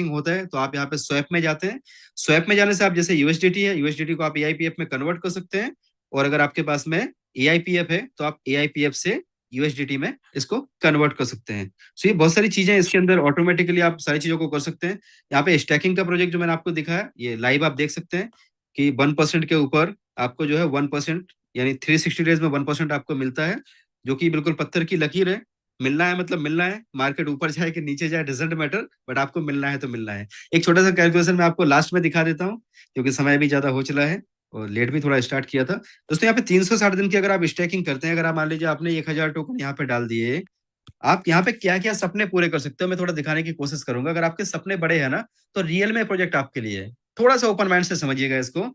होता है तो आप यहाँ पे स्वैप में जाते हैं। स्वैप में जाने से आप जैसे यूएसडीटी है, यूएसडीटी को आप एआईपीएफ में कन्वर्ट कर सकते हैं। और अगर आपके पास में एआईपीएफ है तो आप एआईपीएफ से यूएसडीटी में इसको कन्वर्ट कर सकते हैं। सो ये बहुत सारी चीजें इसके अंदर ऑटोमेटिकली आप सारी चीजों को कर सकते हैं। यहाँ पे स्टैकिंग का प्रोजेक्ट जो मैंने आपको दिखाया ये लाइव आप देख सकते हैं कि 1% के ऊपर आपको जो है 1%, यानी 360 डेज में 1% आपको मिलता है, जो कि बिल्कुल पत्थर की लकीर है। मिलना है मतलब मिलना है, मार्केट ऊपर जाए कि नीचे जाए डजेंट मैटर, बट आपको मिलना है तो मिलना है। एक छोटा सा कैलकुलेशन मैं आपको लास्ट में दिखा देता हूँ, क्योंकि समय भी ज्यादा हो चला है और लेट भी थोड़ा स्टार्ट किया था। दोस्तों यहाँ पे 360 दिन की अगर आप स्टेकिंग करते हैं, अगर आप मान लीजिए आपने 1000 टोकन यहाँ पे डाल दिए, आप यहाँ पे क्या क्या सपने पूरे कर सकते हो मैं थोड़ा दिखाने की कोशिश करूंगा। अगर आपके सपने बड़े हैं ना, तो रियल में प्रोजेक्ट आपके लिए है। थोड़ा सा ओपन माइंड से समझिएगा इसको।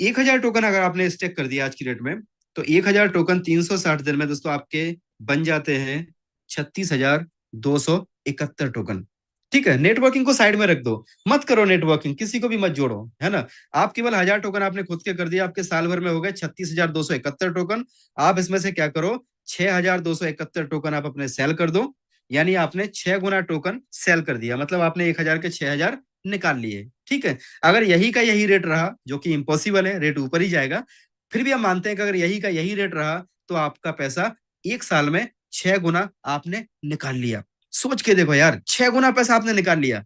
1000 टोकन अगर आपने स्टेक कर दिया आज की डेट में, तो 1000 टोकन 360 दिन में दोस्तों आपके बन जाते हैं 36,271 टोकन। ठीक है, नेटवर्किंग को साइड में रख दो, मत करो नेटवर्किंग, किसी को भी मत जोड़ो, है ना। आप केवल 1000 टोकन आपने खुद के कर दिया, आपके साल भर में हो गए 36,271 टोकन। आप इसमें से क्या करो, 6,271 टोकन आप अपने सेल कर दो। यानी आपने 6 गुना टोकन सेल कर दिया, मतलब आपने 1000 के 6,000 निकाल लिए। ठीक है, अगर यही का यही रेट रहा, जो कि इम्पॉसिबल है, रेट ऊपर ही जाएगा, फिर भी हम मानते हैं कि अगर यही का यही रेट रहा तो आपका पैसा 1 साल में 6 गुना आपने निकाल लिया। सोच के देखो यार, 6 गुना पैसा आपने निकाल लिया।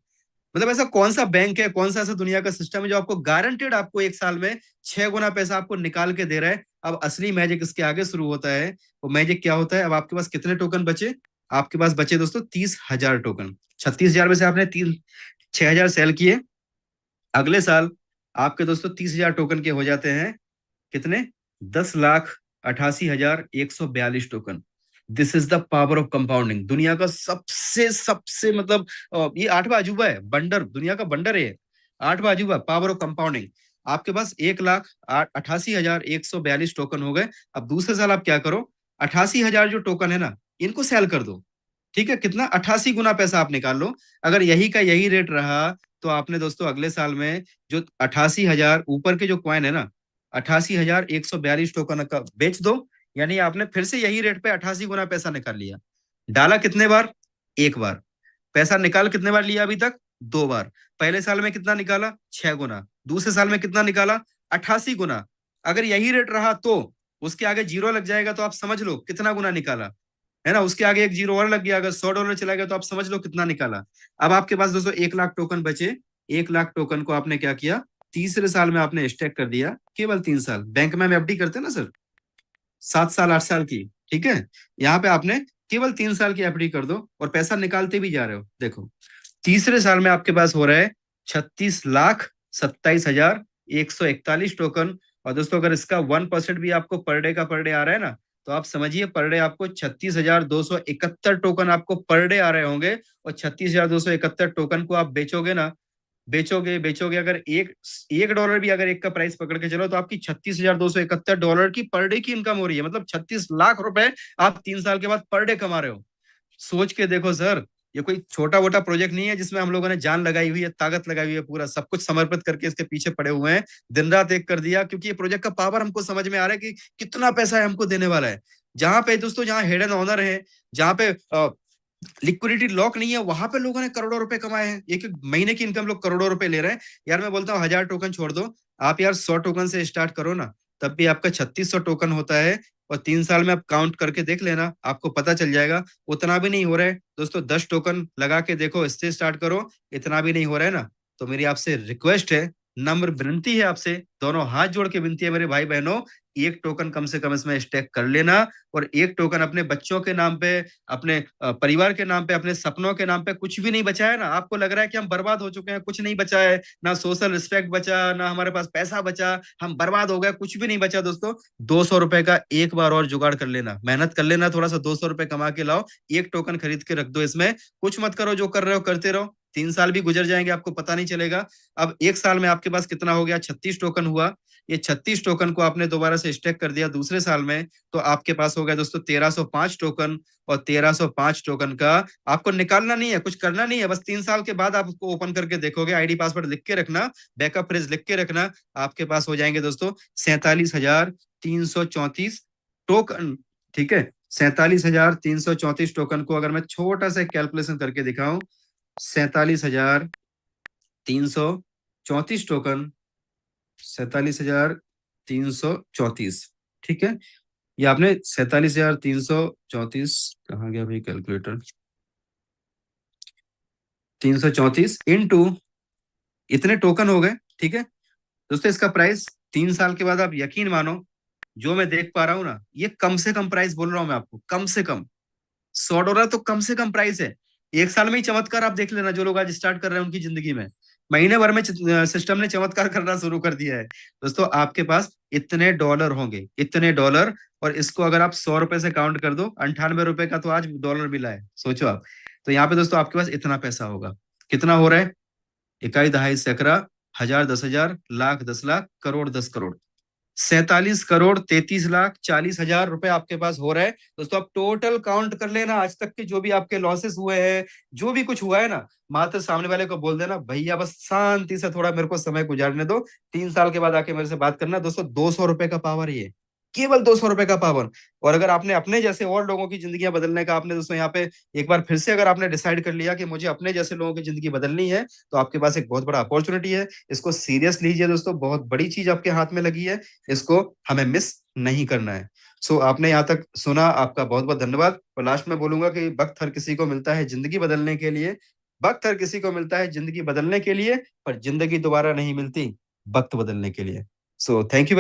मतलब ऐसा कौन सा बैंक है, कौन सा ऐसा दुनिया का सिस्टम है जो आपको गारंटेड आपको 1 साल में 6 गुना पैसा आपको निकाल के दे रहा है। अब असली मैजिक इसके आगे शुरू होता है। वो मैजिक क्या होता है, अब आपके पास कितने टोकन बचे, आपके पास बचे दोस्तों 30,000 टोकन। 36,000 में से आपने 6,000 सेल किए। अगले साल आपके दोस्तों 30,000 टोकन के हो जाते हैं कितने, 10,88,142 token. This is the power of compounding. दुनिया का सबसे सबसे मतलब ये आठवां अजूबा है, बंडर, दुनिया का बंडर है ये। आठवां अजूबा, पावर ऑफ कंपाउंडिंग। आपके पास 1,88,142 टोकन हो गए। अब दूसरे साल आप क्या करो, 88,000 जो टोकन है ना, इनको सेल कर दो। ठीक है, कितना, 88 गुना पैसा आप निकाल लो। अगर यही का यही रेट रहा तो आपने दोस्तों अगले साल में जो 88,000 ऊपर के जो क्वाइन है ना, 88,142 टोकन का बेच दो। यानी आपने फिर से यही रेट पे 88 गुना पैसा निकाल लिया। डाला कितने बार, एक बार। पैसा निकाल कितने बार लिया अभी तक, 2 बार। पहले साल में कितना निकाला, 6 गुना। दूसरे साल में कितना निकाला, 88 गुना। अगर यही रेट रहा तो उसके आगे जीरो लग जाएगा, तो आप समझ लो कितना गुना निकाला, है ना। उसके आगे एक जीरो और लग गया, अगर $100 चला गया तो आप समझ लो कितना निकाला। अब आपके पास दोस्तों 1 लाख टोकन बचे। 1 लाख टोकन को आपने क्या किया, तीसरे साल में आपने स्टेक कर दिया। केवल 3 साल, बैंक में हम एफडी करते हैं ना सर, 7 साल 8 साल की। ठीक है, यहाँ पे आपने केवल 3 साल की एफडी कर दो और पैसा निकालते भी जा रहे हो। देखो, तीसरे साल में आपके पास हो रहा है 36,27,141 टोकन। और दोस्तों अगर इसका 1% भी आपको पर डे का पर डे आ रहा है ना, तो आप समझिए पर डे आपको 36,271 टोकन आपको पर डे आ रहे होंगे। और 36,271 टोकन को आप बेचोगे ना, बेचोगे बेचोगे, अगर एक $1 भी अगर एक का प्राइस पकड़ के चलो, तो आपकी $36,271 की पर डे की इनकम हो रही है। मतलब 36 लाख रुपए आप 3 साल के बाद पर डे कमा रहे हो। सोच के देखो सर, ये कोई छोटा मोटा प्रोजेक्ट नहीं है जिसमें हम लोगों ने जान लगाई हुई है, ताकत लगाई हुई है, पूरा सब कुछ समर्पित करके इसके पीछे पड़े हुए हैं। दिन रात एक कर दिया, क्योंकि ये प्रोजेक्ट का पावर हमको समझ में आ रहा है कि कितना पैसा है हमको देने वाला है। जहां पे दोस्तों, जहां हेड एंड ऑनर है, जहां पे लिक्विडिटी लॉक नहीं है, वहां पे लोगों ने करोड़ों रुपए कमाए हैं। एक एक महीने की इनकम लोग करोड़ों रुपए ले रहे हैं। यार मैं बोलता हूँ 1000 टोकन छोड़ दो, आप यार 100 टोकन से स्टार्ट करो ना, तब भी आपका 3600 टोकन होता है। और 3 साल में आप काउंट करके देख लेना, आपको पता चल जाएगा। उतना भी नहीं हो रहा है दोस्तों, 10 टोकन लगा के देखो, इससे स्टार्ट करो। इतना भी नहीं हो रहा है ना, तो मेरी आपसे रिक्वेस्ट है, नम्र विनती है आपसे, दोनों हाथ जोड़ के विनती है मेरे भाई बहनों, 1 टोकन कम से कम इसमें स्टेक कर लेना। और 1 टोकन अपने बच्चों के नाम पे, अपने परिवार के नाम पे, अपने सपनों के नाम पे। कुछ भी नहीं बचा है ना, आपको लग रहा है कि हम बर्बाद हो चुके हैं, कुछ नहीं बचा है, ना सोशल रिस्पेक्ट बचा, ना हमारे पास पैसा बचा, हम बर्बाद हो गए, कुछ भी नहीं बचा दोस्तों। $200 का एक बार और जुगाड़ कर लेना, मेहनत कर लेना, थोड़ा सा $200 कमा के लाओ, 1 टोकन खरीद के रख दो इसमें। कुछ मत करो, जो कर रहे हो करते रहो। 3 साल भी गुजर जाएंगे, आपको पता नहीं चलेगा। अब 1 साल में आपके पास कितना हो गया, 36 टोकन हुआ। ये 36 टोकन को आपने दोबारा से स्टेक कर दिया दूसरे साल में, तो आपके पास हो गया दोस्तों 1305 टोकन। और 1305 टोकन का आपको निकालना नहीं है, कुछ करना नहीं है, बस 3 साल के बाद आप उसको ओपन करके देखोगे, आईडी पासवर्ड लिख के रखना, बैकअप फ्रेज लिख के रखना। आपके पास हो जाएंगे दोस्तों 47,334 टोकन। ठीक है, 47,334 टोकन को अगर मैं छोटा सा कैलकुलेशन करके दिखाऊं, 47,334 टोकन, 47,334। ठीक है, ये आपने 47,334, कहाँ गया भाई कैलकुलेटर, 334 इंटू इतने टोकन हो गए। ठीक है दोस्तों, इसका प्राइस 3 साल के बाद आप यकीन मानो, जो मैं देख पा रहा हूँ ना, ये कम से कम प्राइस बोल रहा हूँ मैं आपको, कम से कम $100 तो कम से कम प्राइस है। 1 साल में ही चमत्कार आप देख लेना, जो लोग आज स्टार्ट कर रहे हैं उनकी जिंदगी में महीने भर में सिस्टम ने चमत्कार करना शुरू कर दिया है। दोस्तों आपके पास इतने डॉलर होंगे, इतने डॉलर, और इसको अगर आप 100 रुपए से काउंट कर दो, 98 रुपए का तो आज डॉलर मिला है, सोचो आप। तो यहाँ पे दोस्तों आपके पास इतना पैसा होगा। कितना हो रहा है? इकाई, दहाई, सैकड़ा, हजार, 10,000, लाख, 10 लाख, करोड़, 10 करोड़, 47,33,40,000 रुपए आपके पास हो रहा है। दोस्तों आप टोटल काउंट कर लेना, आज तक के जो भी आपके लॉसेस हुए हैं, जो भी कुछ हुआ है ना, मात्र सामने वाले को बोल देना, भैया बस शांति से थोड़ा मेरे को समय गुजारने दो, 3 साल के बाद आके मेरे से बात करना। दोस्तों 200 रुपए का पावर है ये, केवल 200 रुपए का पावर। और अगर आपने अपने जैसे और लोगों की जिंदगियां बदलने का, आपने दोस्तों यहाँ पे एक बार फिर से अगर आपने डिसाइड कर लिया कि मुझे अपने जैसे लोगों की जिंदगी बदलनी है, तो आपके पास एक बहुत बड़ा अपॉर्चुनिटी है। इसको सीरियस लीजिए दोस्तों, बहुत बड़ी चीज आपके हाथ में लगी है, इसको हमें मिस नहीं करना है। सो आपने यहाँ तक सुना, आपका बहुत बहुत धन्यवाद। और लास्ट में बोलूंगा कि वक्त हर किसी को मिलता है जिंदगी बदलने के लिए, वक्त हर किसी को मिलता है जिंदगी बदलने के लिए, पर जिंदगी दोबारा नहीं मिलती वक्त बदलने के लिए। So thank you.